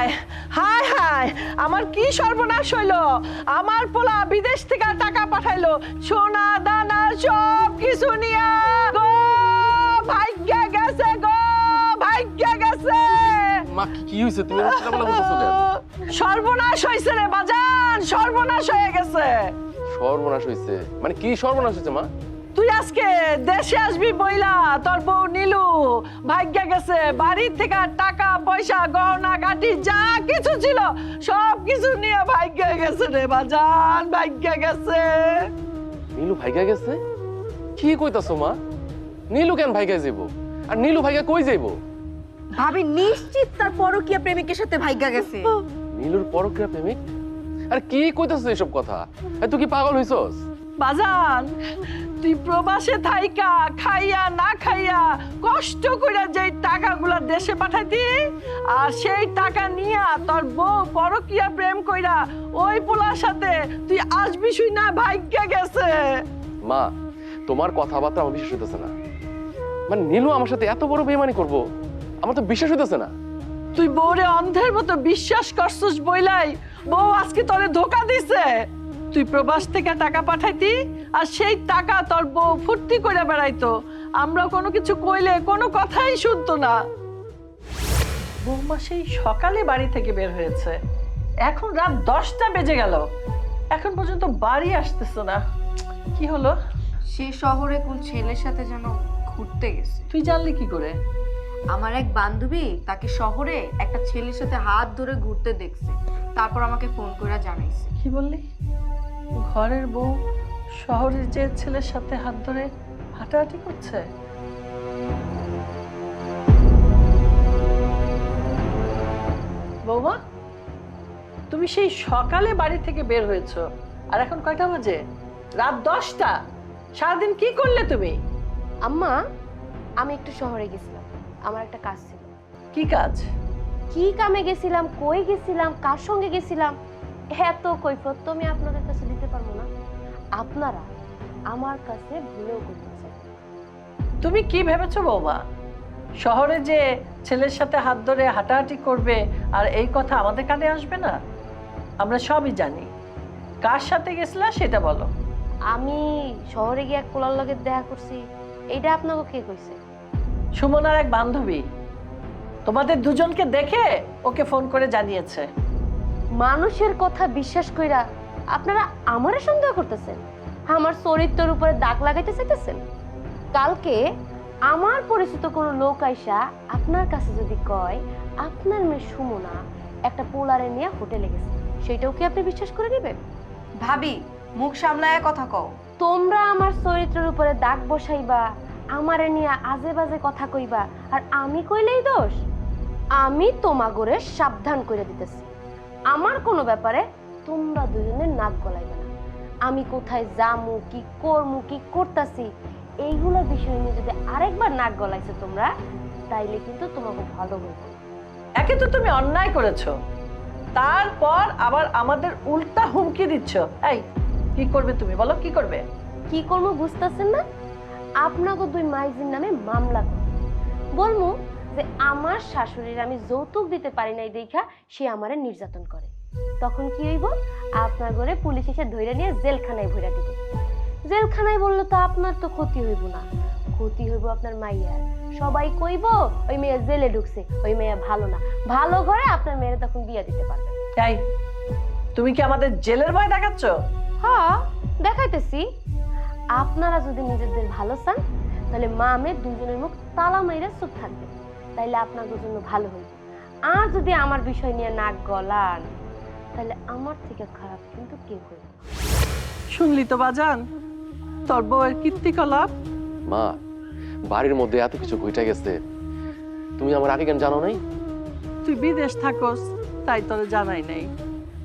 হায় হায় হায়, আমার কি সর্বনাশ হইলো। আমার পোলা বিদেশ থেকে টাকা পাঠাইলো, সোনা দানা সব কিছু নিয়া। গো ভাগ্যে গেছে, গো ভাগ্যে গেছে। মা কি হইছে? তুমি এরকম চিল্লাপাল্লা করতেছো কেন? সর্বনাশ হইছে রে বাজান, সর্বনাশ হয়ে গেছে। সর্বনাশ হইছে মানে কি সর্বনাশ হইছে মা? তুই আজকে দেশে আসবি বইলা তোর বউ নীলু ভাগ্যে গেছে। বাড়ির থেকে টাকা পয়সা গহনা গাটি যা কিছু ছিল সব কিছু নিয়ে ভাগ্যে গেছে রে বাজান, ভাগ্যে গেছে। নীলু ভাইগা গেছে? কি কইতাছো মা? নীলু কেন ভাইগা যাইবো? আর নীলু ভাইগা কই যাইবো? ভাবি নিশ্চিত তার পরকীয়া প্রেমিকের সাথে ভাগ্যা গেছে। নীলুর পরকীয়া প্রেমিক? আর কি কইতাছো এসব কথা? তুই কি পাগল হইছস? বাজান তুই প্রবাসে থাইকা খাইয়া না খাইয়া কষ্ট করে যে টাকাগুলা দেশে পাঠাইতি, আর সেই টাকা নিয়া তোর বউ পরকীয়া প্রেম কইরা ওই পোলার সাথে তুই আসবি শুই না ভাগ্যে গেছে। মা তোমার কথাবার্তা আমার বিশ্বাস হইতেছে না। মানে নীলু আমার সাথে এত বড় বেইমানি করবো আমার তো বিশ্বাস হইতেছে না। তুই বউরে অন্ধের মতো বিশ্বাস করছিস বইলাই বউ আজকে তোরে ধোকা দিছে। তুই প্রবাস থেকে টাকা পাঠাইতি আর সেই টাকা তোর বউ ফুর্তি করে বেড়াইতো, আমরা কোনো কিছু কইলে কোনো কথাই শুনতো না। বৌমা সেই সকালে বাড়ি থেকে বের হয়েছে, এখন রাত 10টা বেজে গেল, এখন পর্যন্ত বাড়ি আসতেছে না। কি হলো? সে শহরে কোন ছেলের সাথে যেন ঘুরতে গেছে। তুই জানলি কি করে? আমার এক বান্ধবী তাকে শহরে একটা ছেলের সাথে হাত ধরে ঘুরতে দেখছে, তারপর আমাকে ফোন করে জানাইছে। কি বললি? ঘরের বউ শহরের যে ছেলের সাথে হাত ধরে হাঁটাহাঁটি করছে? বৌমা তুমি সেই সকালে বাড়ি থেকে বের হয়েছো, আর এখন কয়টা বাজে? রাত 10টা। সারাদিন কি করলে তুমি? আম্মা আমি একটু শহরে গেছিলাম, আমার একটা কাজ ছিল। কি কাজ? কি কামে গেছিলাম, কই গেছিলাম, কার সঙ্গে গেছিলাম, এত কৈফিয়ত তো আমি আপনাদের কাছে দিতে পারবো না। আপনারা আমার কাছে ভুলেও করতেছেন। তুমি কি ভেবেছো বৌমা? শহরে যে ছেলের সাথে হাত ধরে হাঁটাহাঁটি করবে আর এই কথা আমাদের কানে আসবে না? আমরা সবই জানি। কার সাথে গেছিলা সেটা বলো। আমি শহরে গিয়ে এক পোলার লগে দেখা করছি, এইটা আপনাকে কে কইছে? সুমনার এক বান্ধবী তোমাদের দুজনকে দেখে ওকে ফোন করে জানিয়েছে। মানুষের কথা বিশ্বাস কইরা আপনারা আমারে সন্দেহ করতেছেন, আমার চরিত্রের উপরে দাগ লাগাইতে চাইতেছেন। কালকে আমার পরিচিত কোনো লোক আইসা আপনার কাছে যদি কয় আপনার মেয়ে সুমনা একটা পোলারে নিয়ে হোটেলে গেছে, সেটাও কি আপনি বিশ্বাস করে নেবেন? ভাবি মুখ সামলায় কথা কও। তোমরা আমার চরিত্রের উপরে দাগ বসাইবা, আমারে নিয়ে আজে বাজে কথা কইবা, আর আমি কইলেই দোষ? আমি তোমাগরে সাবধান করে দিতেছি, আমার কোনো ব্যাপারে তোমরা দুজনের নাক গলাইবে না। আমি কোথায় যামু, কি করমু, কি করতাছি, এইগুলো বিষয় নিয়ে যদি আরেকবার নাক গলাইছো তোমরা, তাইলে কিন্তু তোমাকে ভালো হইব। একে তো তুমি অন্যায় করেছো, তারপর আবার আমাদের উল্টা হুমকি দিচ্ছ। এই কি করবে তুমি বলো, কি করবে? কি করবো বুঝতেছেন না? আপনাকে দুই মাইজির নামে মামলা করব, বলবো যে আমার শাশুড়ির আমি যৌতুক দিতে পারি নাই দেখা সে আমারে নির্যাতন করে। তখন কি হইব? আপনার ঘরে পুলিশ এসে ধরে নিয়ে জেলখানায় ভরে দিব। জেলখানায় বললে তো আপনার তো ক্ষতি হইব না, ক্ষতি হইব আপনার মাইয়ার। সবাই কইব ওই মেয়ে জেলে ঢুকছে, ওই মেয়ে ভালো না। ভালো ঘরে আপনার মেয়ের তখন বিয়ে দিতে পারবেন। এই তুমি কি আমাদের জেলের ভয় দেখাচ্ছ? হ্যাঁ দেখাইতেছি। আপনারা যদি নিজেদের ভালো চান তাহলে মা মেয়ে দুজনের মুখ তালা মাইরা চুপ থাকবে, তাইলে আপনাদের জন্য ভালো হইবে। আর যদি আমার বিষয় নিয়ে নাক গলান তাহলে আমার থেকে খারাপ কিন্তু কেউ হইবে না। শুনলি তো বাজান তোর বউয়ের কীর্তিকলাপ। মা বাড়ির মধ্যে এত কিছু ঘটে গেছে, তুমি আমার আগে কেন জানো নাই? তুই বিদেশ থাকস তাই তোরে জানাই নাই,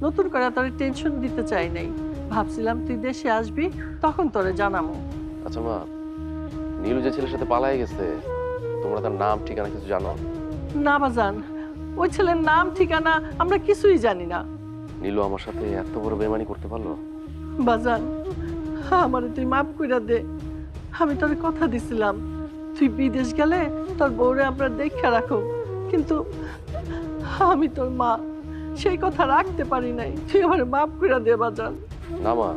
নতুন করে তোরে টেনশন দিতে চাই নাই। ভাবছিলাম তুই দেশে আসবি তখন তোরে জানাবো। আচ্ছা মা, নীলু যে ছেলের সাথে পালাই গেছে তোমরা তার নাম ঠিকানা কিছু জানো? না বাজান, ওই ছেলের নাম ঠিকানা আমরা কিছুই জানি না। নীলু আমার সাথে এত বড় বেমানি করতে পারলো? বাজান আমারে তুই মাফ কইরা দে, আমি তোরে কথা দিছিলাম তুই বিদেশ গেলে তোর বউরে আমরা দেখা রাখো, কিন্তু আমি তোর মা, সেই কথা রাখতে পারি নাই, তুই আমার মাফ করে দে বাজান। না মা,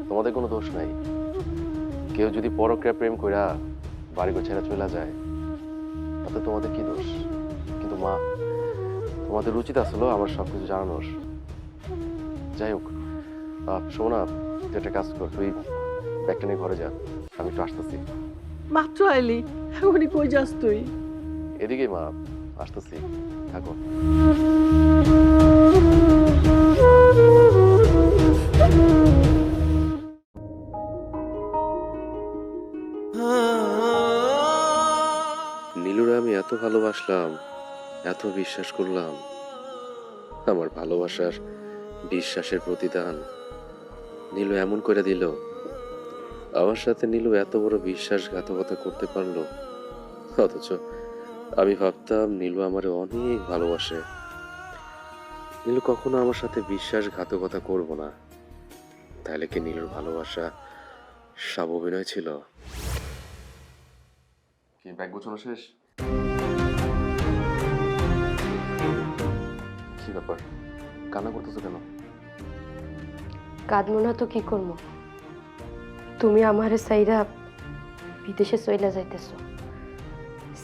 তোমাদের কোনো দোষ নাই। কেউ যদি পরক্রিয়া প্রেম কইরা বাড়ি গোছাইরা চলে যায় তাতে তোমাদের কি দোষ? কিন্তু মা, তোমাদের উচিত আসলো আমার সবকিছু জানানোর। যাই হোক, শোনা, তুই একটা কাজ কর, তুই ব্যাগটা নিয়ে ঘরে যা, আমি একটু আসতেছি। মাত্র আইলি, এখনই কই যাস তুই? এদিকে মা, আসতেছি, থাকো। নীলুরে আমি এত ভালোবাসলাম, এত বিশ্বাস করলাম, আমার ভালোবাসার বিশ্বাসের প্রতিদান নীলু এমন করে দিল। আমার সাথে নীলু এত বড় বিশ্বাসঘাতকতা করতে পারলো, অথচ আমি ভাবতাম নীলু আমারে অনেক ভালোবাসে। নীলু কখনো আমার সাথে বিশ্বাসঘাতকতা করবো না। তাহলে কি নীলুর ভালোবাসা সব অভিনয় ছিল? কি ব্যাগ গোছানো শেষ? কি ব্যাপার, কান্না করতেছো কেন? কাঁদবো না তো কি করবো? তুমি আমারে সাইরা বিদেশে চইলা যাইতেছো,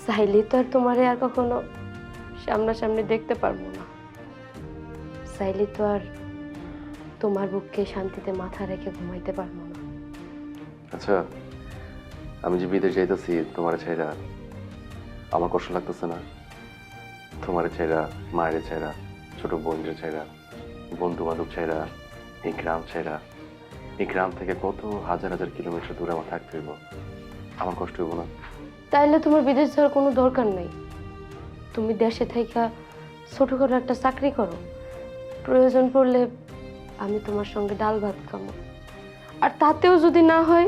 চাইলে তো আর তোমারে আর কখনো সামনাসামনি দেখতে পারবো না। চাইলে তো আর তোমার বুককে শান্তিতে মাথা রেখে ঘুমাইতে পারবো না। আচ্ছা, আমি যে বিদেশ যাইতেছি তোমার ছেড়া, আমার কষ্ট লাগতেছে না? তোমার ছেড়া, মায়ের ছেড়া, ছোট বোনের ছেড়া, বন্ধু বান্ধব ছেড়া, এই গ্রাম ছেড়া, এই গ্রাম থেকে কত হাজার হাজার কিলোমিটার দূরে আমার থাকতে হইব, আমার কষ্ট হইব না? তাইলে তোমার বিদেশ যাওয়ার কোনো দরকার নেই। তুমি দেশে থাইকা ছোটখাটো একটা চাকরি করো, প্রয়োজন পড়লে আমি তোমার সঙ্গে ডাল ভাত খামো। আর তাতেও যদি না হয়,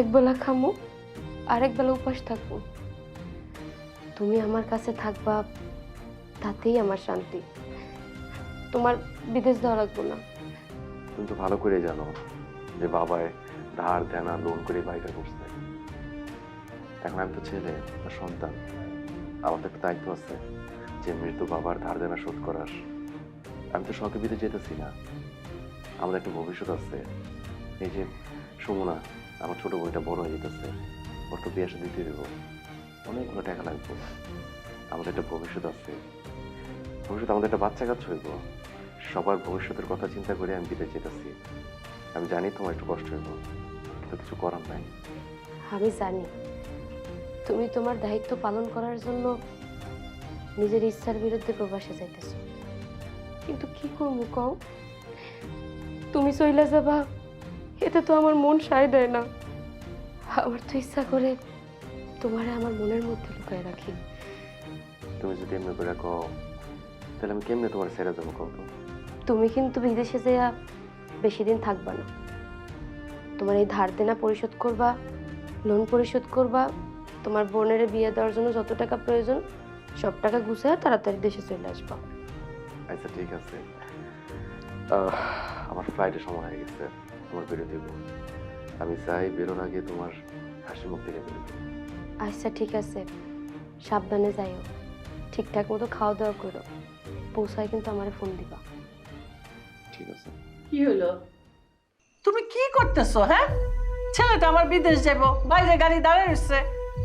একবেলা খামো আর একবেলা উপাস থাকবো। তুমি আমার কাছে থাকবা, তাতেই আমার শান্তি। তোমার বিদেশ যাওয়া লাগবো না। তুমি তো ভালো করে জানো যে বাবায় ধার দেনা লোন করে বাড়িটা করছে। এখন আমি তো ছেলে, একটা সন্তান, আমার তো একটা দায়িত্ব আছে যে মৃত্যু বাবার ধার দেনা শোধ করার। আমি তো শখে বিদেশ যেতেছি না, আমার একটা ভবিষ্যৎ আছে। এই যে সুমনা, আমার ছোট বোনটা বড় হয়ে যেতেছে, ওর তো বিয়ে দিতে দেবো, অনেকগুলো টাকা লাগবে। আমাদের একটা ভবিষ্যৎ আছে, ভবিষ্যৎ আমাদের একটা বাচ্চা কাচ্চা হইব। সবার ভবিষ্যতের কথা চিন্তা করে আমি বিদেশ যেতেছি। আমি জানি তোমার একটু কষ্ট হইব, কিন্তু কিছু করার নাই। আমি জানি তুমি তোমার দায়িত্ব পালন করার জন্য নিজের ইচ্ছার বিরুদ্ধে প্রবাসে যাইতেছো, কিন্তু কি করবো কও? তুমি চইলা যাবা, এতে তো আমার মন সায় দেয় না। আমার তো ইচ্ছা করে তোমারে আমার মনের মধ্যে লুকায় রাখি। তুমি যদি এমনি করে কও, তাহলে আমি কেমনে তোমার ছেড়ে যাবো কত? তুমি কিন্তু বিদেশে যাইয়া বেশি দিন থাকবা না। তোমার এই ধার দেনা পরিশোধ করবা, লোন পরিশোধ করবা, তোমার বোনের বিয়ে দেওয়ার জন্য যত টাকা প্রয়োজন সব টাকা গুছায় তাড়াতাড়ি দেশে চলে আসবা। আচ্ছা ঠিক আছে, আমার ফ্লাইটের সময় হয়ে গেছে, তোমার বেরোতে দেবো। আমি চাই বেরোর আগে তোমার হাসি মুখ থেকে বেরোতে। আচ্ছা ঠিক আছে, সাবধানে যাইও, ঠিকঠাক মতো খাওয়া দাওয়া করো, পৌঁছায় কিন্তু আমারে ফোন দিবা। ঠিক আছে। কি হলো, তুমি কি করতেছো? হ্যাঁ, ছেলেটা আমার বিদেশ যাবো, বাইরে গাড়ি দাঁড়িয়ে রয়েছে,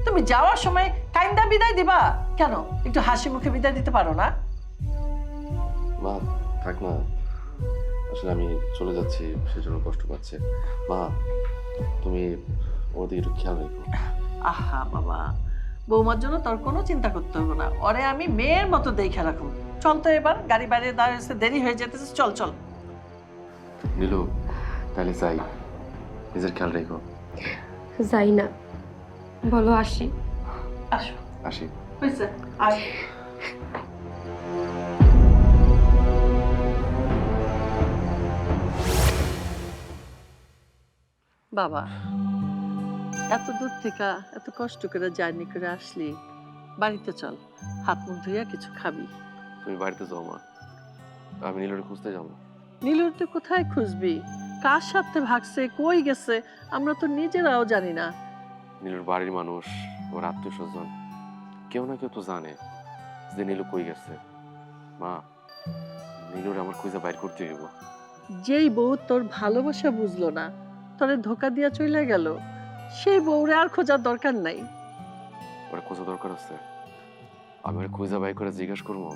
তুমি যাওয়ার সময় কাইন্দা বিদায় দিবা কেন? একটু হাসি মুখে বিদায় দিতে পারো না? মা থাক না, আসলে আমি চলে যাচ্ছি সেজন্য কষ্ট পাচ্ছে। মা তুমি ওদিকে একটু খেয়াল রেখো। আহা বাবা, বৌমার জন্য তোর কোনো চিন্তা করতে হবে না, ওরে আমি মেয়ের মতো দেখে রাখবো। চল তো এবার, গাড়ি বাইরে দাঁড়িয়েছে, দেরি হয়ে যেতেছে, চল চল। নীলু, তাহলে যাই, নিজের খেয়াল রেখো। যাই না, বলো আসি। আসো, আসি। হয়েছে, আয়। বাবা, এত দূর থেকে এত কষ্ট করে জার্নি করে আসলি, বাড়িতে চল, হাত মুখ ধুইয়া কিছু খাবি। তুমি বাড়িতে যাও মা, আমি নীলুরে খুঁজতে যাবো। নীলুর তো কোথায় খুঁজবি, কার সাথে ভাগছে, কই গেছে, আমরা তো নিজেরাও জানি না। নীলুর বাড়ির মানুষ, ওর আত্মীয় স্বজন, কেউ না কেউ তো জানে যে নীলু কই গেছে। মা নীলুর আমার খুঁজে বাইর করতে হইব। যেই বউ তোর ভালোবাসা বুঝলো না, তোরে ধোকা দিয়া চলে গেল, সেই বউরে আর খোঁজার দরকার নাই। ওরা খোঁজা দরকার আছে। আমি ওরা খুঁজে বাইর করে জিজ্ঞেস করবো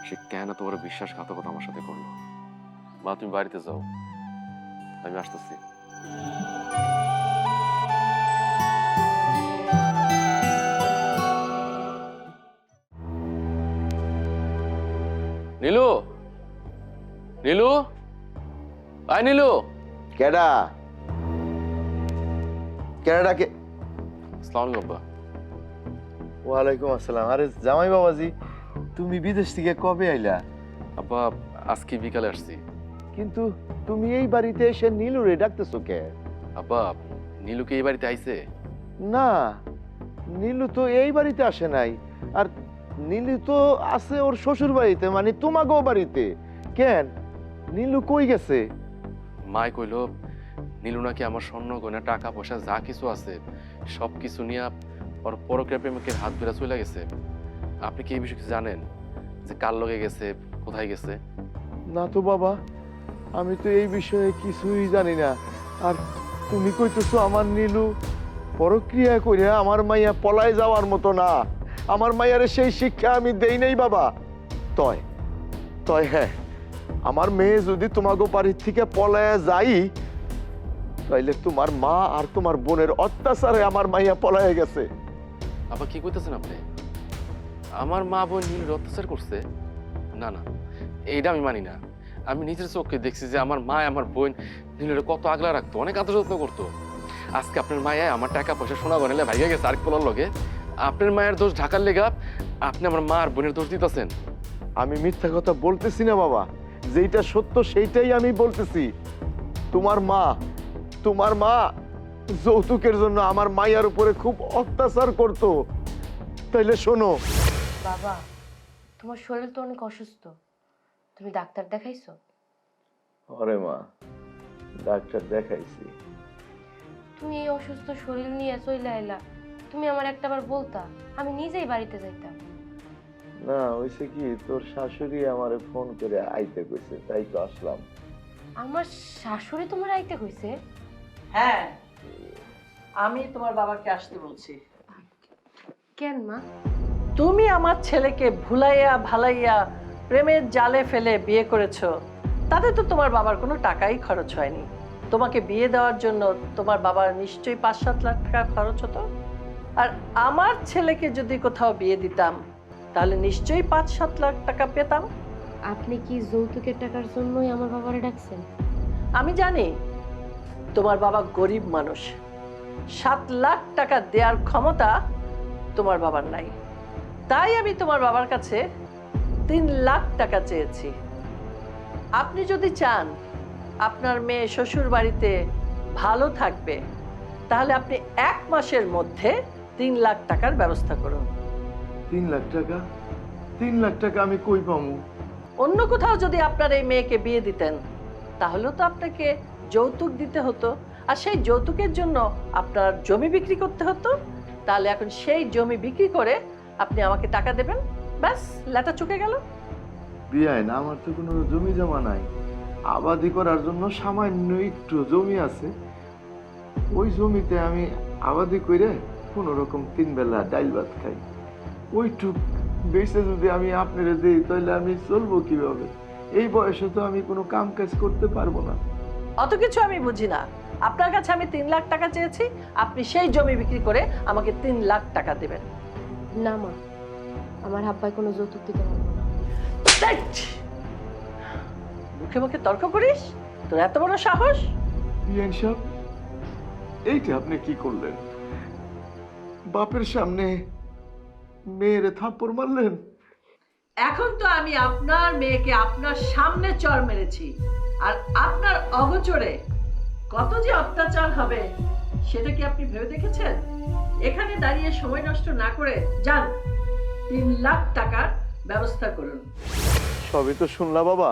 সে কেন তোমার বিশ্বাসঘাতকতা আমার সাথে করলো। মা তুমি বাড়িতে যাও, আমি আসতেছি। নীলু, নীলু, আয় নীলু। কেডা কেডাকে? আসসালামু আলাইকুম আব্বা। ওয়ালাইকুম আসসালাম। আরে জামাই বাবাজি, তুমি বিদেশ থেকে কবে আইলা? আব্বা আজকে বিকালে আসছি। কিন্তু তুমি এই বাড়িতে এসে নীলুরে ডাকতেছো কে? আব্বা নীলু কি এই বাড়িতে আইছে? না, নীলু তো এই বাড়িতে আসে নাই। আর নীলু তো আছে ওর শ্বশুর বাড়িতে, মানে তোমাগো বাড়িতে। কেন, নীলু কই গেছে? মাই কইলো নীলু নাকি আমার স্বর্ণ গয়না টাকা পয়সা যা কিছু আছে সব কিছু নিয়ে ওর পরকীয়া প্রেমিকের হাত ধরে চলে গেছে। আপনি কি এই বিষয়ে কিছু জানেন যে কার লগে গেছে, কোথায় গেছে? না তো বাবা, আমি তো এই বিষয়ে কিছুই জানি না। আর তুমি কইতেছো আমার নীলু পরক্রিয়া করে আমার মাইয়া পলায় যাওয়ার মতো না। আমার মাইয়ারে সেই শিক্ষা আমি দেই নাই বাবা। তয় তয় হ্যাঁ, আমার মেয়ে যদি তোমাগো বাড়ির থেকে পলায় যাই, তাইলে তোমার মা আর তোমার বোনের অত্যাচারে আমার মাইয়া পলায় গেছে। আবার কি কইতেছেন আপনি? আমার মা বোন নীলুর অত্যাচার করছে? না না, এইটা আমি মানি না। আমি নিজের চোখে দেখছি যে আমার মা আমার বোন নীলুর কত আগলা রাখতো, অনেক আদর যত্ন করতো। আজকে আপনার মায়া আমার টাকা পয়সা সোনা গয়না ভাইয়া গেছে আরেক পোলার লগে। আপনার মায়ের দোষ ঢাকার লেগা আপনি আমার মা আর বোনের দোষ দিতেছেন। আমি মিথ্যা কথা বলতেছি না বাবা, যেটা সত্য সেইটাই আমি বলতেছি। তোমার মা যৌতুকের জন্য আমার মাইয়ার উপরে খুব অত্যাচার করতো। তাইলে শোনো বাবা, তোমার শরীর তো অনেক অসুস্থ, তুমি ডাক্তার দেখাইছো? আরে মা, ডাক্তার দেখাইছি। তুমি এই অসুস্থ শরীর নিয়ে চলে আইলা, তুমি আমার একটাবার বলতা, আমি নিজেই বাড়িতে যাইতাম। না, হইছে কি, তোর শাশুড়ি আমারে ফোন করে আইতে কইছে, তাই তো আসলাম। আমার শাশুড়ি তোমার আইতে কইছে? হ্যাঁ, আমি তোমার বাবাকে আসতে বলছি। কেন মা? তুমি আমার ছেলেকে ভুলাইয়া ভালাইয়া প্রেমের জালে ফেলে বিয়ে করেছো, তাতে তো তোমার বাবার কোনো টাকাই খরচ হয়নি। তোমাকে বিয়ে দেওয়ার জন্য তোমার বাবার নিশ্চয়ই 5-7 লাখ টাকা খরচ হতো। আর আমার ছেলেকে যদি কোথাও বিয়ে দিতাম, তাহলে নিশ্চয়ই 5-7 লাখ টাকা পেতাম। আপনি কি যৌতুকের টাকার জন্যই আমার বাবারে ডাকছেন? আমি জানি তোমার বাবা গরিব মানুষ, 7 লাখ টাকা দেওয়ার ক্ষমতা তোমার বাবার নাই। তাই আমি তোমার বাবার কাছে 3 লাখ টাকা চেয়েছি। আপনি যদি চান আপনার মেয়ে শ্বশুর বাড়িতে ভালো থাকবে, তাহলে আপনি 1 মাসের মধ্যে 3 লাখ টাকার ব্যবস্থা করুন। 3 লাখ টাকা? 3 লাখ টাকা আমি কই পামু? অন্য কোথাও যদি আপনার এই মেয়েকে বিয়ে দিতেন, তাহলেও তো আপনাকে যৌতুক দিতে হতো, আর সেই যৌতুকের জন্য আপনার জমি বিক্রি করতে হতো। তাহলে এখন সেই জমি বিক্রি করে আপনি আমাকে টাকা দেবেন, ব্যাস লেটা চুকে গেল। বিয়াইন, আমার তো কোনো জমি জমা নাই। আবাদি করার জন্য সামান্য একটু জমি আছে। ওই জমিতে আমি আবাদি করে কোনো রকম 3 বেলা ডাইল ভাত খাই। ওইটুক বেঁচে যদি আমি আপনারে দিই, তাহলে আমি চলবো কিভাবে? এই বয়সে তো আমি কোনো কাম কাজ করতে পারবো না। অত কিছু আমি বুঝি না। আপনার কাছে আমি 3 লাখ টাকা চেয়েছি, আপনি সেই জমি বিক্রি করে আমাকে 3 লাখ টাকা দেবেন। না মা, আমার আব্বাই কোনো যৌতুক দিতে পারবো না। ধ্যাৎ! মুখে মুখে তর্ক করিস? তোর এত বড় সাহস? বিয়াইন সাহেব, এইটা আপনি কি করলেন? বাপের সামনে মেয়েরে থাপ্পড় মারলেন। এখন তো আমি আপনার মেয়েকে আপনার সামনে চড় মেরেছি, আর আপনার অগোচরে কত যে অত্যাচার হবে সেটা কি আপনি ভেবে দেখেছেন? এখানে দাঁড়িয়ে সময় নষ্ট না করে যান, 3 লাখ টাকার ব্যবস্থা করুন। সবই তো শুনলা বাবা,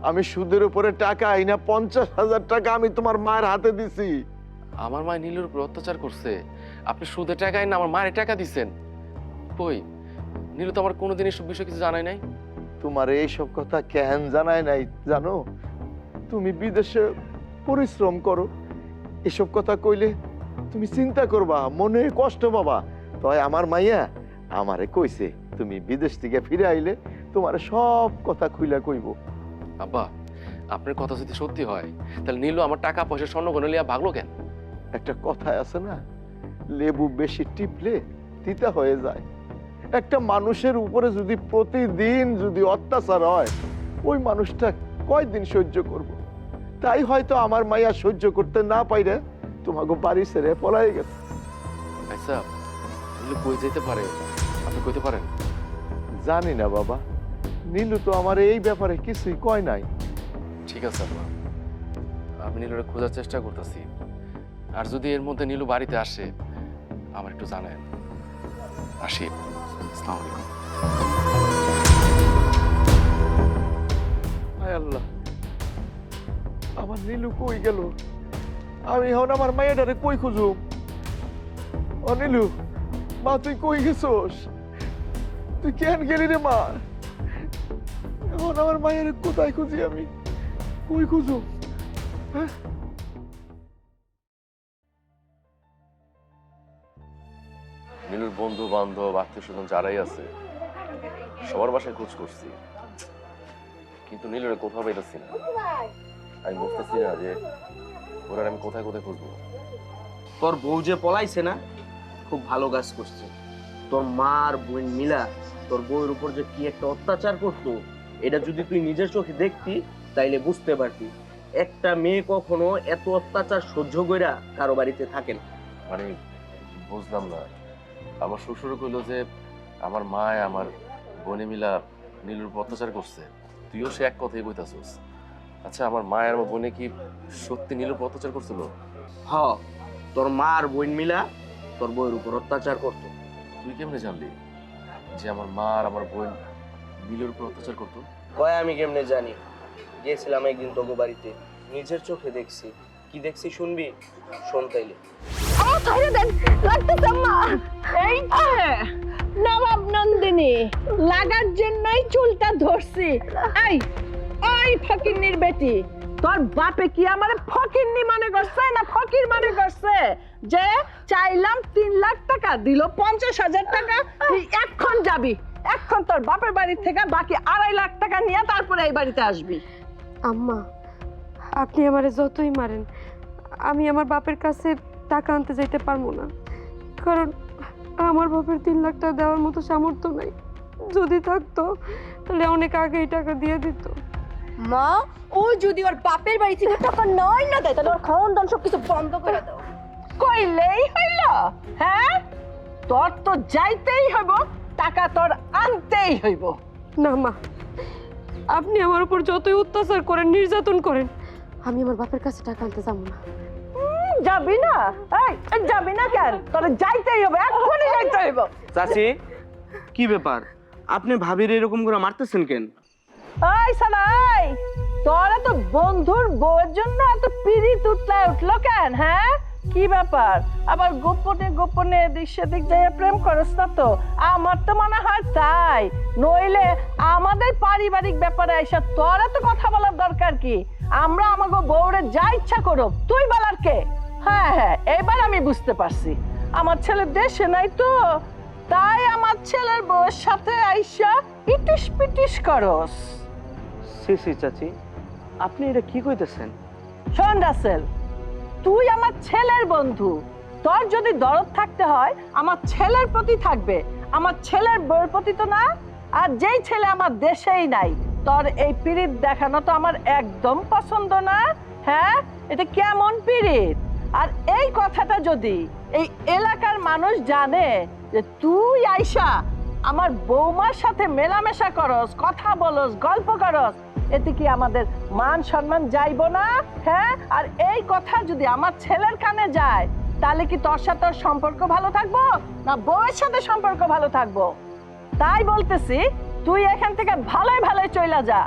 আমি সুদের উপরে টাকা আইনা 50,000 টাকা আমি তোমার মায়ের হাতে দিছি। আমার মা নীলুর উপর অত্যাচার করছে, আপনি সুদের টাকায় না আমার মায়ের টাকা দিচ্ছেন? কই, নীলু তো আমার কোনোদিন এসব বিষয়ে কিছু জানাই নাই। তোমার এইসব কথা কেন জানায় নাই জানো? তুমি বিদেশে পরিশ্রম করো, এসব কথা কইলে তুমি চিন্তা করবা, মনে কষ্ট পাবা। তাই আমার মাইয়া আমারে কইছে তুমি বিদেশ থেকে ফিরে আইলে তোমার সব কথা খুইলা কইব। আব্বা, আপনার কথা যদি সত্যি হয় তাহলে নীলু আমার টাকা পয়সা স্বর্ণ গনে লিয়া ভাগলো কেন? একটা কথায় আছে না, লেবু বেশি টিপলে তিতা হয়ে যায়। একটা মানুষের উপরে যদি প্রতিদিন যদি অত্যাচার হয়, ওই মানুষটা কয়দিন সহ্য করব? তাই হয়তো আমার মাইয়া সহ্য করতে না পাইরে তোমাকে বাড়ি ছেড়ে পলাই গেছে। আচ্ছা, নীলু কই যেতে পারে আপনি কইতে পারেন? জানি না বাবা, নীলু তো আমার এই ব্যাপারে কিছুই কয় নাই। ঠিক আছে আব্বা, আমি নীলুরে খোঁজার চেষ্টা করতেছি। আর যদি এর মধ্যে নীলু বাড়িতে আসে আমার একটু জানেন। আসি, আসসালামু আলাইকুম। হায় আল্লাহ, আমার নীলু কই গেল? আমি এখন আমার মায়েরারে কই খুঁজুম? ও নীলু, মা তুই কই গেছোস? তুই কেন গেলি রে মা? এখন আমার মায়ের কোথায় খুঁজি আমি? কই খুঁজুম? হ্যাঁ? নীলুর বন্ধু বান্ধব আত্মীয় স্বজন যারাই আছে সবার বাসায় খোঁজ করছি, কিন্তু নীলুরে কোথাও পাইতেছি না। আমি বুঝতেছি না যে ওরা আমি কোথায় কোথায় খুঁজবো। তোর বউ যে পলাইছে না, খুব ভালো কাজ করছে। তোর মা আর বোন মিলা তোর বউয়ের উপর যে কি একটা অত্যাচার করতো, এটা যদি তুই নিজের চোখে দেখতি তাইলে বুঝতে পারতি একটা মেয়ে কখনো এত অত্যাচার সহ্য কইরা কারো বাড়িতে থাকে না। মানে বুঝলাম না, আমার শ্বশুর কইলো যে আমার মায় আমার বোনে মিলা নীলুর উপর অত্যাচার করছে, তুইও সে এক কথাই কইতাছিস। আচ্ছা, আমার মা আর আমার বোনে কি সত্যি নীলুর উপর অত্যাচার করছিল? হ, তোর মা আর বোন মিলা তোর বউয়ের উপর অত্যাচার করতো। তুই কেমনে জানলি যে আমার মা আর আমার বোন নীলুর উপর অত্যাচার করতো? কয় আমি কেমনে জানি? গেছিলাম একদিন তোকে বাড়িতে, নিজের চোখে দেখছি। কি দেখছি শুনবি? শোন তাইলে। এই নবাব নন্দিনী লাগার জন্যই চুলটা ধরছি। এই ওই ফকিন্নির বেটি, তোর বাপে কি আমার ফকিন্নি মনে করছে না ফকির মনে করছে? যে চাইলাম 3 লাখ টাকা, দিল 50,000 টাকা। তুই এখন যাবি, এখন তোর বাপের বাড়ি থেকে বাকি 2.5 লাখ টাকা নিয়ে তারপরে এই বাড়িতে আসবি। আম্মা, আপনি আমারে যতই মারেন, আমি আমার বাপের কাছে টাকা আনতে যাইতে পারবো না, কারণ আমার বাপের 3 লাখ টাকা দেওয়ার মতো সামর্থ্য নাই। যদি থাকতো তাহলে অনেক আগে এই টাকা দিয়ে দিত। মা, ও যদি ওর বাপের বাড়ি থেকে টাকা নয় না দেয় তাহলে ওর খাওয়ান দাওয়ান সবকিছু বন্ধ করে দাও। কইলেই হইল? হ্যাঁ, তোর তো যাইতেই হইব, টাকা তোর আনতেই হইব। না মা, আপনি আমার উপর যতই অত্যাচার করেন, নির্যাতন করেন, আমি আমার বাপের কাছে টাকা আনতে যাবো না। যাবি না? এই যাবি না কেন? তোর যাইতেই হবে, এখনই যাইতে হইব। চাচি, কি ব্যাপার? আপনি ভাবির এরকম করে মারতেছেন কেন? এই সালাই, তোর তো বন্ধুর বউয়ের জন্য এত পিরিত উঠলো কেন? হ্যাঁ, কি ব্যাপার? আবার গোপনে গোপনে এদিক সেদিক যাইয়া প্রেম করস না তো? আমার তো মনে হয় তাই। নইলে আমাদের পারিবারিক ব্যাপারে আইসা তোর এত কথা বলার দরকার কি? আমরা আমাকে বউরে যা ইচ্ছা করো, তুই বলার কে? হ্যাঁ হ্যাঁ, এবার আমি বুঝতে পারছি। আমার ছেলে দেশে নাই তো, তাই আমার ছেলের বউয়ের সাথে আইসা ইটিস পিটিস করস। সি সি চাচি, আপনি এটা কি কইতেছেন? শোন রাসেল, তুই আমার ছেলের বন্ধু, তোর যদি দরদ থাকতে হয় আমার ছেলের প্রতি থাকবে, আমার ছেলের বউয়ের প্রতি তো না। আর যেই ছেলে আমার দেশেই নাই, তোর এই পিরিত দেখানো তো আমার একদম পছন্দ না। হ্যাঁ, এটা কেমন পিরিত? আর এই কথাটা যদি এই এলাকার মানুষ জানে যে তুই আইসা আমার বৌমার সাথে মেলামেশা করস, কথা বলস, গল্প করস, এতে কি আমাদের মান সম্মান যাইব না? হ্যাঁ, আর এই কথা যদি আমার ছেলের কানে যায় তাহলে কি তোর সাথে ওর সম্পর্ক ভালো থাকবো না বউয়ের সাথে সম্পর্ক ভালো থাকবো? তাই বলতেছি, তুই এখান থেকে ভালোই ভালোই চইলা যা।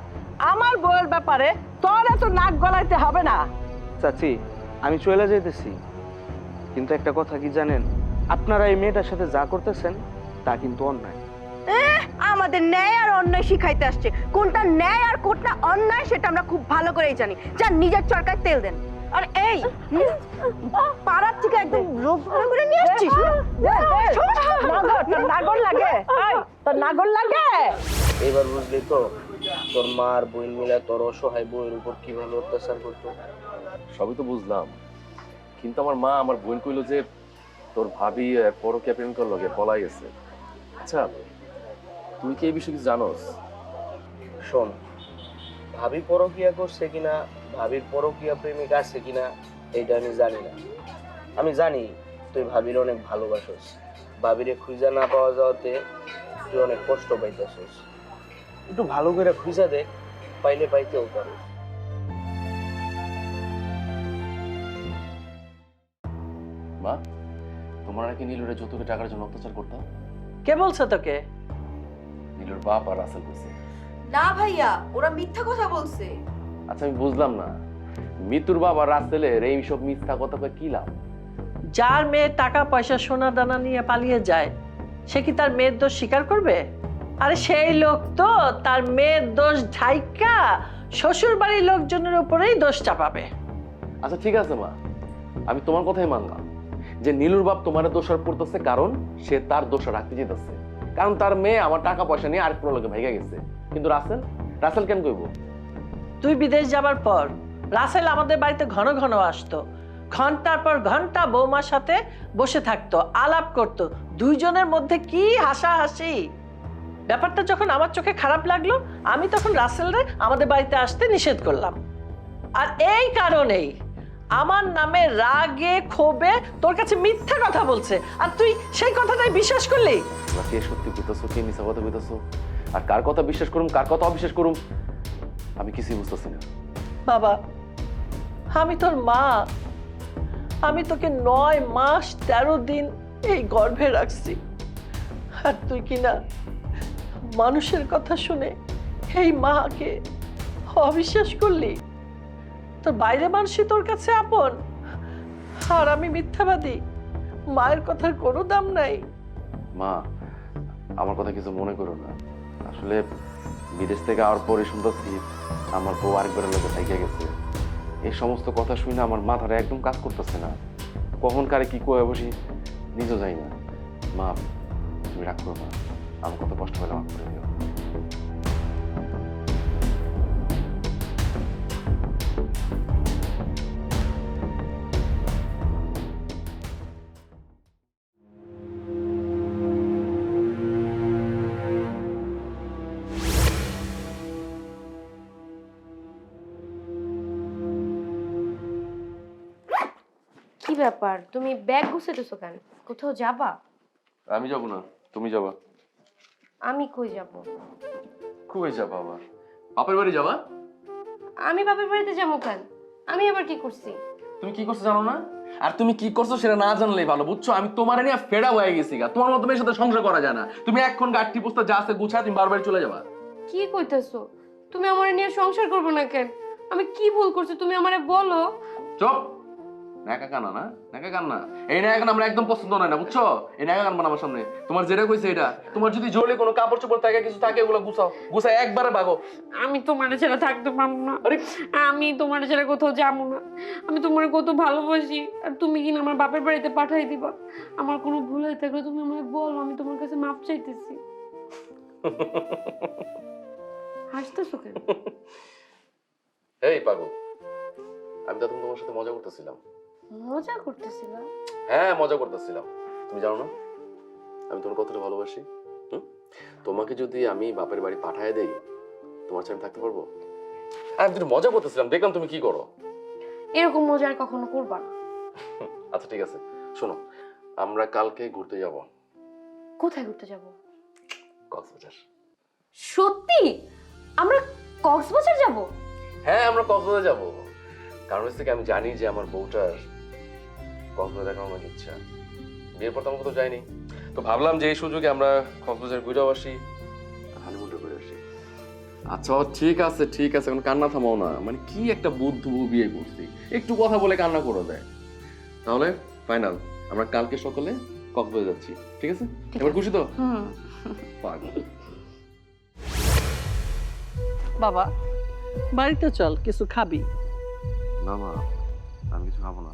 আমার বউয়ের ব্যাপারে তোর এত নাক গলাইতে হবে না। চাচি, আমি চলে যাইতেছি, কিন্তু একটা কথা কি জানেন? আপনারা এই মেয়েটার সাথে যা করতেছেন তা কিন্তু অন্যায়। আমাদের ন্যায় আর অন্যায় শিখাইতে আসছে, কোনটা ন্যায় আর কোনটা অন্যায় সেটা আমরা খুব ভালো করেই জানি। যা নিজের চরকায় তেল দেন। আর এই পাড়ার থেকে একদম রোগ করে নিয়ে আসছিস। নাগর লাগে, তোর নাগর লাগে। এবার বুঝলি তো তোর মা আর বোন মিলে তোর অসহায় বউয়ের উপর কিভাবে অত্যাচার করতো? সবই তো বুঝলাম, কিন্তু আমার মা আমার বোন কইলো যে তোর ভাবি পরকীয়া প্রেমিকার লগে পলাই গেছে। আচ্ছা, তুই কি এই বিষয়ে কিছু জানোস? শোন, ভাবি পরকীয়া করছে কিনা, ভাবির পরকীয়া প্রেমিক আছে কিনা এইটা আমি জানি না। আমি জানি তুই ভাবির অনেক ভালোবাসোস, ভাবিরে খুঁজা না পাওয়া যাওয়াতে তুই অনেক কষ্ট পাইতেছিস। একটু ভালো করে খুঁজা দেখ, পাইলে পাইতেও পারো। মা, তোমরা নাকি নীলুরে যৌতুকে টাকার জন্য অত্যাচার করতাম? কে বলছে তোকে? নীলুর বাপ আর রাসেল কইছে। না ভাইয়া, ওরা মিথ্যা কথা বলছে। আচ্ছা, আমি বুঝলাম না, মিতুর বাবা রাসেলের এই সব মিথ্যা কথা কয়ে কি লাভ? যার মেয়ে টাকা পয়সা সোনা দানা নিয়ে পালিয়ে যায়, সে কি তার মেয়ের দোষ স্বীকার করবে? আরে সেই লোক তো তার মেয়ের দোষ ঢাইকা শ্বশুর বাড়ির লোকজনের উপরেই দোষ চাপাবে। আচ্ছা ঠিক আছে মা, আমি তোমার কথাই মানলাম যে নীলুর বাপ তোমার দোষার পড়তেছে, কারণ সে তার দোষা রাখতে যেতেছে, কারণ তার মেয়ে আমার টাকা পয়সা নিয়ে আরেক লোকে ভেগে গেছে। কিন্তু রাসেল কেন কইব? তুই বিদেশ যাবার পর রাসেল আমাদের বাড়িতে ঘন ঘন আসতো, ঘন্টার পর ঘন্টা বৌমার সাথে বসে থাকতো, আলাপ করত, দুইজনের মধ্যে কি হাসাহাসি। ব্যাপারটা যখন আমার চোখে খারাপ লাগলো, আমি তখন রাসেলরে আমাদের বাড়িতে আসতে নিষেধ করলাম। আর এই কারণেই আমার নামে রাগে ক্ষোভে তোর কাছে মিথ্যা কথা বলছে, আর তুই সেই কথাটাই বিশ্বাস করলি। কে সত্যি কইতাছো, কে মিথ্যা কথা কইতাছো, আর কার কথা বিশ্বাস করুম কার কথা অবিশ্বাস করুম আমি কিছুই বুঝতেছি না। বাবা, আমি তোর মা, আমি তোকে 9 মাস 13 দিন এই গর্ভে রাখছি, আর তুই কিনা মানুষের কথা শুনে এই মাকে অবিশ্বাস করলি। তোর বাইরে মানুষই তোর কাছে আপন, আর আমি মিথ্যাবাদী। মায়ের কথার কোনো দাম নাই। মা, আমার কথা কিছু মনে করো না, আসলে বিদেশ থেকে আওয়ার পরে শুনতেছি আমার বউ আরেকবারের লোকে থাইকা গেছে। এই সমস্ত কথা শুনে আমার মাথাটা একদম কাজ করতেছে না, কখন কারে কি কয়ে বসি নিজেও যাই না। মা, তুমি রাগ করো না, আমার কত কষ্ট হলে মাফ করে দিও। কি ব্যাপার, তুমি ব্যাগ গুছাইতেছো কেন? কোথাও যাবা? আমি যাবো না, তুমি যাবা। আমি কই যাব? কই যাবা আবার? বাপের বাড়ি যাবা? আমি বাপের বাড়িতে যাবো কেন? আমি আবার কি করছি? তুমি কি করছো জানো না? আর তুমি কি করছো সেটা না জানলেই ভালো, বুঝছো? আমি তোমার নিয়ে ফেড়া হয়ে গেছি গা, তোমার মতো মেয়ের সাথে সংসার করা যায় না। তুমি এখন গাঠি পোস্তা যা আছে গুছা, তুমি বারবার চলে যাবা। কি কইতেছো? তুমি আমার নিয়ে সংসার করবে না কেন? আমি কি ভুল করছি তুমি আমারে বলো। চুপ! নাকা কানা না, নাকা কান্না। এই নাকা কান আমরা একদম পছন্দ নয় না, বুঝছো? এই নাকা কান আমার সামনে। তোমার যেটা কইছে এটা, তোমার যদি জোরে কোনো কাপড় চোপড় থাকে কিছু থাকে ওগুলো গুছাও, গুছাই একবারে ভাগো। আমি তোমার ছেড়ে থাকতে পারবো না। আরে আমি তোমার ছেড়ে কোথাও যাবো না। আমি তোমার কত ভালোবাসি, আর তুমি কিনা আমার বাপের বাড়িতে পাঠাই দিবা। আমার কোনো ভুল হয়ে থাকলে তুমি আমাকে বলো, আমি তোমার কাছে মাপ চাইতেছি। হাসতেছো কেন? এই পাগল, আমি তো তোমার সাথে মজা করতেছিলাম। মজা করতেছিলাম? হ্যাঁ, মজা করতেছিলাম। তুমি জানো না আমি তোমার কতটা ভালোবাসি? তোমাকে যদি আমি বাপের বাড়ি পাঠায় দেই, তোমার সাথে থাকতে পারবো? আমি তো মজা করতেছিলাম, দেখলাম তুমি কি করো। এরকম মজা আর কখনো করবা না। আচ্ছা ঠিক আছে, শোনো, আমরা কালকে ঘুরতে যাব। কোথায় ঘুরতে যাব? কক্সবাজার। সত্যি? আমরা কক্সবাজার যাব? হ্যাঁ, আমরা কক্সবাজার যাব। কারণ হচ্ছে কি, আমি জানি যে আমার বউটার কক্সবাজার দেখার অনেক ইচ্ছা। বিয়ের পর তো আমরা কোথাও যাইনি, তো ভাবলাম যে এই সুযোগে আমরা কক্সবাজার ঘুরেও আসি, হানিমুনটা করে আসি। আচ্ছা ঠিক আছে ঠিক আছে, এখন কান্না থামাও না। মানে কি একটা বুদ্ধ বিয়ে করছি, একটু কথা বলে কান্না করে দেয়। তাহলে ফাইনাল, আমরা কালকে সকালে কক্সবাজার যাচ্ছি, ঠিক আছে? এবার খুশি তো? পাগল। বাবা বাড়িতে চল, কিছু খাবি। না মা, আমি কিছু খাবো না।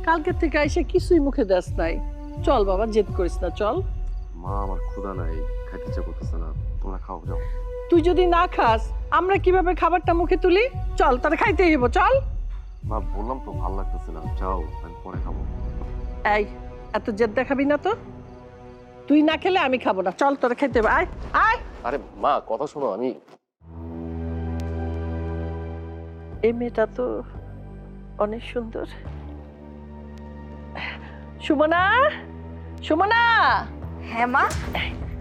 কালকে থেকে এসে কিছুই মুখে দেস নাই। চল বাবা, জেদ করিস না, চল। মা আমার ক্ষুধা নাই, খাইতে ইচ্ছা করতেছে না, তোমরা খাও যাও। তুই যদি না খাস আমরা কিভাবে খাবারটা মুখে তুলি? চল, তাহলে খাইতে হইব, চল। মা বললাম তো ভালো লাগতেছে না, যাও, আমি পরে খাবো। এই এত জেদ দেখাবি না তো। তুই না খেলে আমি খাবো না, চল তোরা খাইতে হবে, আয় আয়। আরে মা কথা শোনো, আমি এই মেয়েটা তো অনেক সুন্দর। সুমনা, সুমনা, হ্যাঁ মা।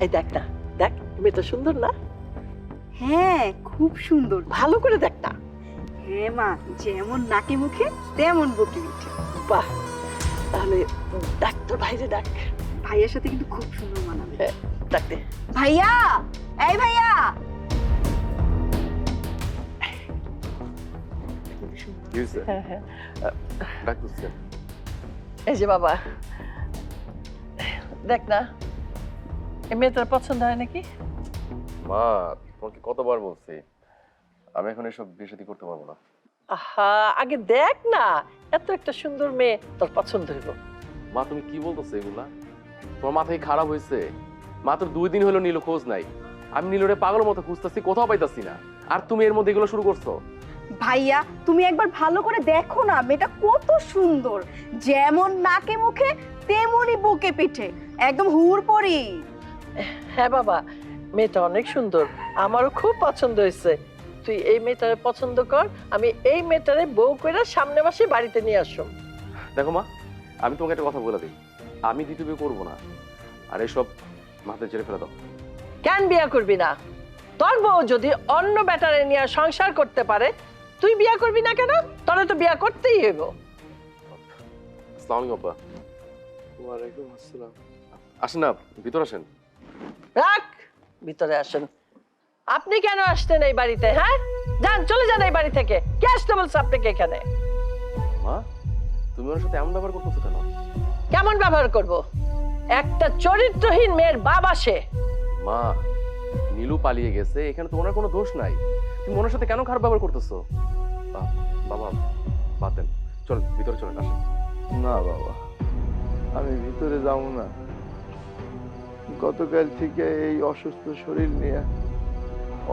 এই দেখ না, দেখ মেয়েটা সুন্দর না? হ্যাঁ খুব সুন্দর। ভালো করে দেখ না। হ্যাঁ মা, যেমন নাকি মুখে তেমন বকি মুখে। বাহ, তাহলে ডাক তোর ভাইরে ডাক। ভাইয়ার সাথে কিন্তু খুব সুন্দর মানাবে। হ্যাঁ, ডাক দে। ভাইয়া, এই ভাইয়া। কি হয়েছে? হ্যাঁ হ্যাঁ, ডাকতেছে। এই যে বাবা, দেখ না এই মেয়েটার পছন্দ হয় নাকি? মা তোমাকে কতবার বলছি, আমি এখন এসব বিয়ে শাদী করতে পারবো না। আহা, আগে দেখ না, এত একটা সুন্দর মেয়ে তোর পছন্দ হইব। মা তুমি কি বলতেছো এগুলা? তোমার মাথায় খারাপ হয়েছে? মাত্র 2 দিন হলো নীলু খোঁজ নাই, আমি নীলুরে পাগলের মতো খুঁজতেছি, কোথাও পাইতাছি না, আর তুমি এর মধ্যে এগুলো শুরু করছো। ভাইয়া তুমি একবার ভালো করে দেখো না, মেয়েটা কত সুন্দর, যেমন নাকে মুখে তেমনই বুকে পিঠে, একদম হুর পরি। হ্যাঁ বাবা, মেয়েটা অনেক সুন্দর, আমারও খুব পছন্দ হয়েছে। তুই এই মেয়েটারে পছন্দ কর, আমি এই মেয়েটারে বউ করে সামনে মাসে বাড়িতে নিয়ে আসুম। দেখো মা, আমি তোমাকে একটা কথা বলে দিই, আমি দ্বিতীয় বিয়ে করবো না, আর এসব মাথায় ছেড়ে ফেলে দাও। কেন বিয়ে করবি না? তোর বউ যদি অন্য ব্যাটারে নিয়ে সংসার করতে পারে, তুই বিয়ে করবি না কেন? তোরা তো বিয়ে করতেই হইব। আসসালামু আলাইকুম আব্বা। ওয়ালাইকুম আসসালাম। আসেন না, ভিতর আসেন। রাখ, ভিতরে আসেন। আপনি কেন আসতেন এই বাড়িতে? হ্যাঁ, যান, চলে যান এই বাড়ি থেকে। কে আসতে বলছে আপনাকে এখানে? মা তুমি ওর সাথে এমন ব্যবহার করতেছো কেন? কেমন ব্যবহার করব? একটা চরিত্রহীন মেয়ের বাবা সে। মা নীলু পালিয়ে গেছে, এখানে তো ওনার কোনো দোষ নাই, তুমি ওনার সাথে কেন খারাপ ব্যবহার করতেছো? বাবা বাদ দেন, চল ভিতরে চলেন, আসেন। না বাবা, আমি ভিতরে যাব না। গতকাল থেকে এই অসুস্থ শরীর নিয়ে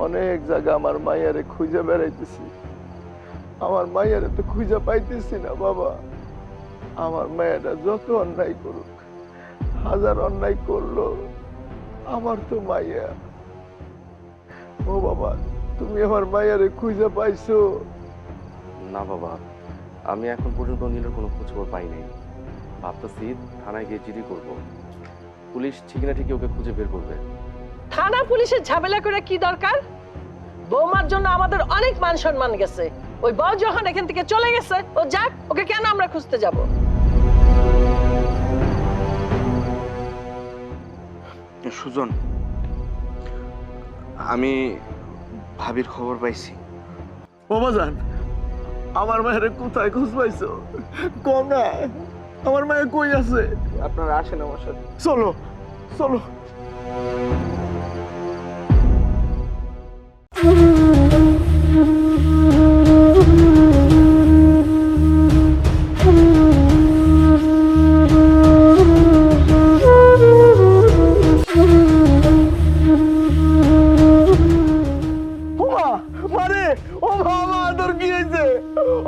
অনেক জায়গা আমার মাইয়ারে খুঁজে বেড়াইতেছি, আমার মাইয়ারে তো খুঁজে পাইতেছি না বাবা। আমার মায়েরা যত অন্যায় করুক, হাজার অন্যায় করলো, আমার তো মাইয়া। ও বাবা, তুমি আমার মাইয়ারে খুঁজে পাইছো? না বাবা, আমি এখন পর্যন্ত নীলুর কোনো খোঁজ খবর পাই নাই। ভাবতেছি থানায় গিয়ে জিডি করব, পুলিশ ঠিক না ঠিকই ওকে খুঁজে বের করবে। থানা পুলিশের ঝামেলা করে কি দরকার? বৌমার জন্য আমাদের অনেক মান সম্মান গেছে। ওই বউ যখন এখান থেকে চলে গেছে, ও যাক, ওকে কেন আমরা খুঁজতে যাব? সুজন, আমি ভাবির খবর পাইছি। বাবা জান, আমার মায়ের কোথায় খোঁজ পাইছো? কম না, আমার মায়ের কই আছে? আপনারা আসেন আমার সাথে। চলো চলো। ও বাবা, তোর কি হয়েছে?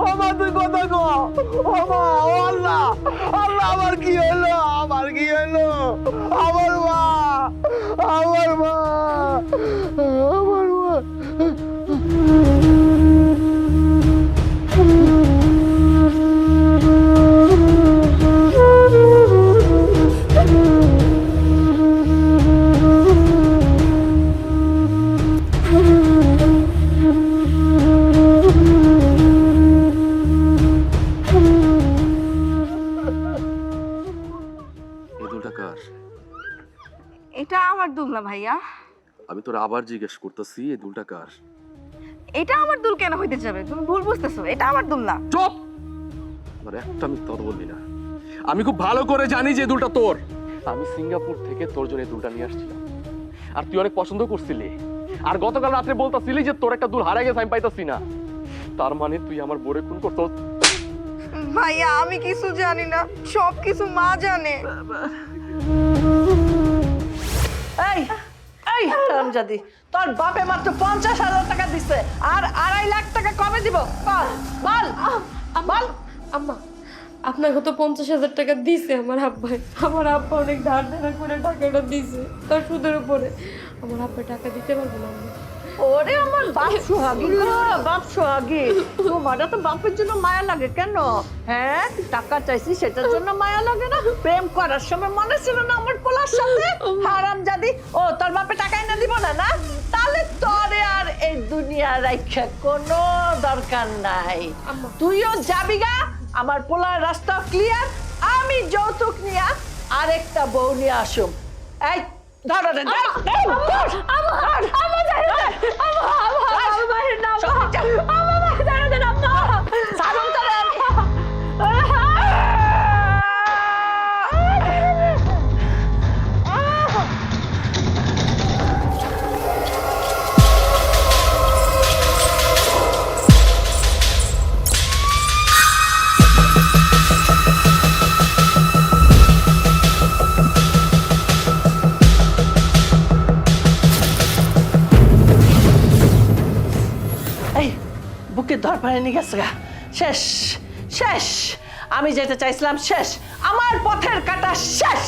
ও মা, তুই কথা কো। ও মা, ও আল্লাহ, আল্লাহ, আমার কি হলো? আমার কি হলো? আমার মা, আমার মা, আমার মা। এটা আমার দুল না ভাইয়া। আমি তোর আবার জিজ্ঞেস করতেছি, এই দুলটা কার? এটা আমার দুল কেন হইতে যাবে? তুমি ভুল বুঝতেছো, এটা আমার দুল না। চুপ! আমার একটা মিথ্যা কথা বলবি না। আমি খুব ভালো করে জানি যে এই দুলটা তোর। আমি সিঙ্গাপুর থেকে তোর জন্য এই দুলটা নিয়ে আসছিলাম, আর তুই অনেক পছন্দ করছিলি। আর গতকাল রাত্রে বলতাছিলি যে তোর একটা দুল হারিয়ে গেছে, আমি পাইতাছি না। তার মানে তুই আমার বোরে খুন করছস। ভাইয়া আমি কিছু জানি না, সব কিছু মা জানে। এই এই হারামজাদি, তোর বাপে মাত্র 50,000 টাকা দিছে, আর 2.5 লাখ টাকা কবে দিব? বল বল বল। আম্মা, আপনাকে তো 50,000 টাকা দিছে আমার আব্বাই। আমার আব্বা অনেক ধার দেনা করে টাকাটা দিছে, তার সুদের উপরে। আমার আব্বা টাকা দিতে পারবো না আম্মা। ওরে আমার বাপ সোহাগী গো, বাপ সোহাগী। তোমার তো বাপের জন্য মায়া লাগে কেন? হ্যাঁ, টাকা চাইছি সেটার জন্য মায়া লাগে না? প্রেম করার সময় মনে ছিল না আমার পোলার সাথে? হারামজাদি, ও তোর বাপে টাকা এনে দিব না? না, তাহলে তোরে আর এই দুনিয়া রাখা কোনো দরকার নাই। তুইও যাবি গা, আমার পোলার রাস্তা ক্লিয়ার। আমি যৌতুক নিয়ে আরেকটা বউ নিয়ে আসুম। এই ধরো রে, ধর, ধর, ধর। সারুন তোরে আমি। এই বুকে ধর পারে নিয়ে গেছে গা। শেষ শেষ, আমি যেতে চাইছিলাম শেষ, আমার পথের কাটা শেষ।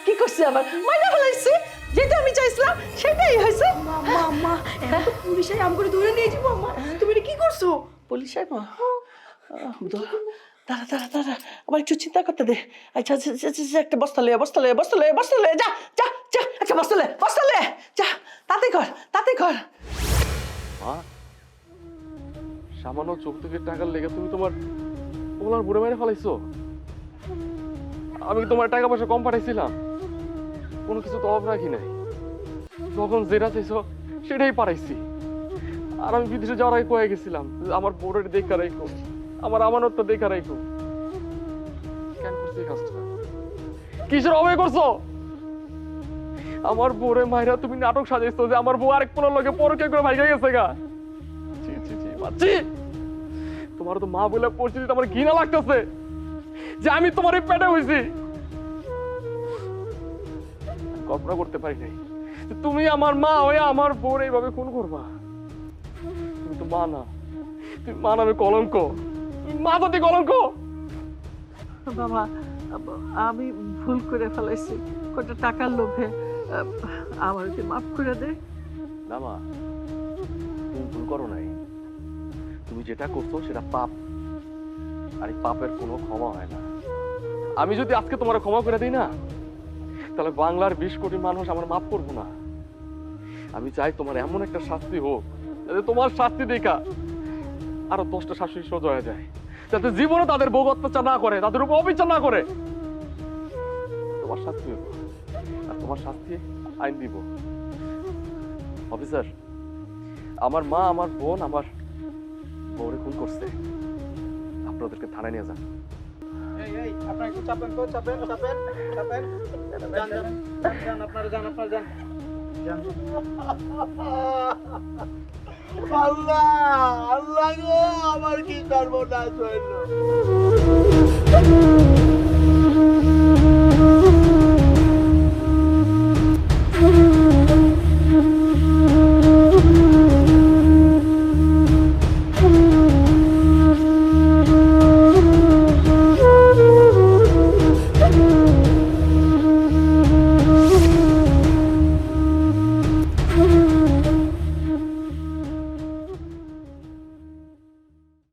কি করছি আবার? মজা ফেলাইছি, যেটা আমি চাইছিলাম সেটাই হয়েছে। আম্মা এখন তো পুলিশে আম করে ধরে নিয়ে যাবো। আম্মা তুমি এটা কি করছো? পুলিশ আইব? দাঁড়া দাঁড়া দাঁড়া, আবার একটু চিন্তা করতে দে। আচ্ছা আচ্ছা, আচ্ছা, আচ্ছা, একটা বস্তা লয়ে বস্তা লয়ে বস্তা লয়ে বস্তা লয়ে যা যা যা, একটা বস্তা লয়ে যা, তাতে কর তাতে কর। মা, সামান্য চোখ থেকে টাকার লেগে তুমি তোমার ওলার বুড়ে মেরে ফেলাইছো। আমি কি তোমার টাকা পয়সা কম পাঠাইছিলাম? কোনো কিছু তো অভাব রাখি নাই। যখন যেটা চাইছো সেটাই পাঠাইছি। আর আমি বিদেশে যাওয়ার আগে কয়ে গেছিলাম আমার বোর্ডের দেখা রাখো, আমার আমানতটা দেখা রাখো। কেন করছি এই কাজটা? কিসের অভাবে করছো? আমার বোরে মাইরা তুমি নাটক সাজাইছো যে আমার বউ আরেক পোলার লগে পরকে করে ভাইগা গেছে গা। ছি ছি ছি বাচ্চি, তোমার তো মা বলে পরিস্থিতি আমার ঘৃণা লাগতেছে যে আমি তোমার এই পেটে হইছি। কল্পনা করতে পারি নাই যে তুমি আমার মা হয়ে আমার বোর এইভাবে খুন করবা। তুমি তো মা না, তুমি মা নামে কলঙ্ক, তুমি মা জাতি কলঙ্ক। বাবা, আমি ভুল করে ফেলাইছি কটা টাকার লোভে, আমাকে মাফ করে দে। না মা, তুমি ভুল করো নাই। তুমি যেটা করছো সেটা পাপ, আর এই পাপের কোনো ক্ষমা হয় না। আমি যদি আজকে তোমার ক্ষমা করে দিই না, তাহলে বাংলার 20 কোটি মানুষ আমার মাফ করবো না। আমি চাই তোমার এমন একটা শাস্তি হোক যাতে তোমার শাস্তি দেখা আরো 10টা শাশুড়ি সোজা হয়ে যায়, যাতে জীবনে তাদের বউ অত্যাচার না করে, তাদের উপর অবিচার না করে। তোমার শাস্তি হোক, আর তোমার শাস্তি আইন দিব। অফিসার, আমার মা, আমার বোন, আমার বউরে খুন করছে। আপনাদেরকে থানায় নিয়ে যান। আপনারা একটু চাপেন তো, চাপেন চাপেন চাপেন, যান যান যান, আপনারা যান, আপনারা যান। আল্লাহ আল্লাহ গো, আমার কি সর্বনাশ হইল।